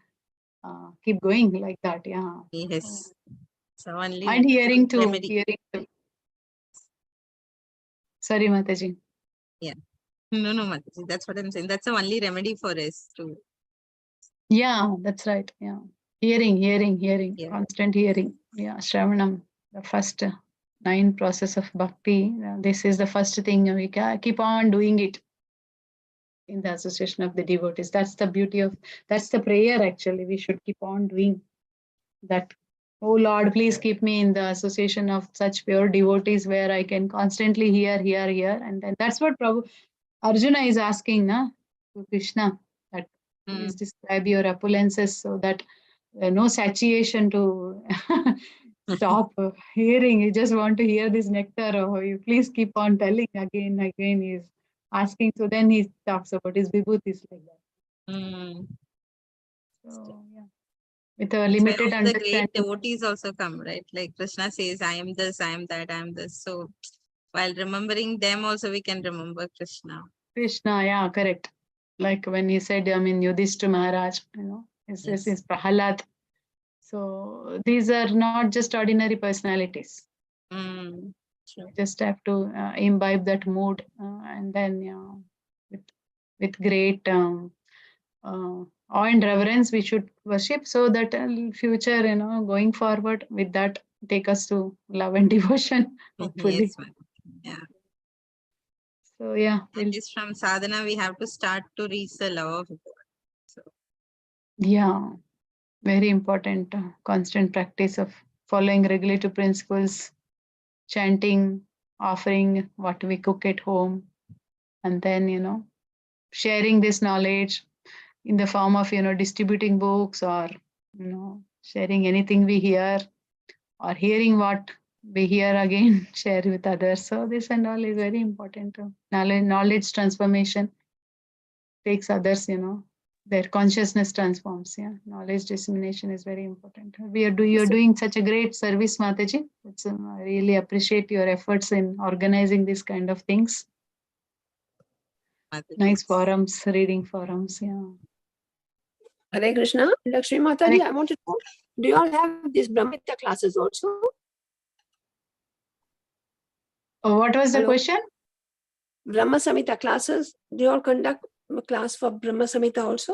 keep going like that. Yeah. Yes. So only And hearing too. remedy. Sorry, Mataji. Yeah. No, Mataji. That's what I'm saying. That's the only remedy for us to. Yeah, that's right. Yeah. Hearing, Yeah. constant hearing. Yeah, Shravanam, the first 9 process of bhakti. This is the first thing we can keep on doing it in the association of the devotees. That's the beauty of, that's the prayer actually. We should keep on doing that. Oh Lord, please keep me in the association of such pure devotees where I can constantly hear. And then that's what Arjuna is asking to Krishna, that please describe your opulences so that no satiation to stop hearing. You just want to hear this nectar. Oh, you please keep on telling again. He's asking. So then he talks about his vibhutis like that. So yeah, with a limited The great understanding. devotees also come, right? Like Krishna says, I am this, I am that, I am this. So while remembering them also, we can remember Krishna. Yeah, correct. Like when he said, Yudhishthira Maharaj, he says is Prahalad. So these are not just ordinary personalities. Sure. You just have to imbibe that mood, and then with great awe and reverence we should worship, so that future, going forward with that, take us to love and devotion, hopefully. Yes, yeah. So yeah, at least from sadhana we have to start to reach the love of God. So yeah, very important constant practice of following regulative principles, chanting, offering what we cook at home, and then sharing this knowledge in the form of distributing books, or sharing anything we hear, or hearing what we hear again share with others. So this and all is very important. Knowledge transformation takes others, their consciousness transforms. Yeah, knowledge dissemination is very important. You're doing such a great service, Mataji. I really appreciate your efforts in organizing this kind of things. Nice forums, reading forums. Yeah. Hare Krishna. Lakshmi Mataji, I want to know, do you all have these Brahmita classes also? Oh, what was the question? Brahma Samhita classes. Do you all conduct a class for Brahma Samhita also?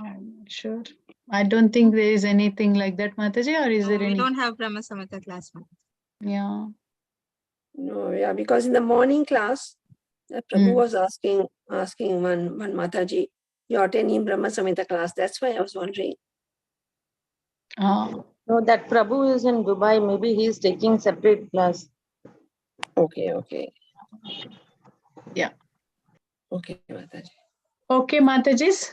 I'm not sure. I don't think there is anything like that, Mataji, or is there any? We don't have Brahma Samhita class. Yeah. No, yeah, because in the morning class, Prabhu was asking one Mataji, you're attending Brahma Samhita class. That's why I was wondering. No, that Prabhu is in Dubai. Maybe he's taking separate class. Okay. Yeah. Okay, Mataji. Okay, Matajis.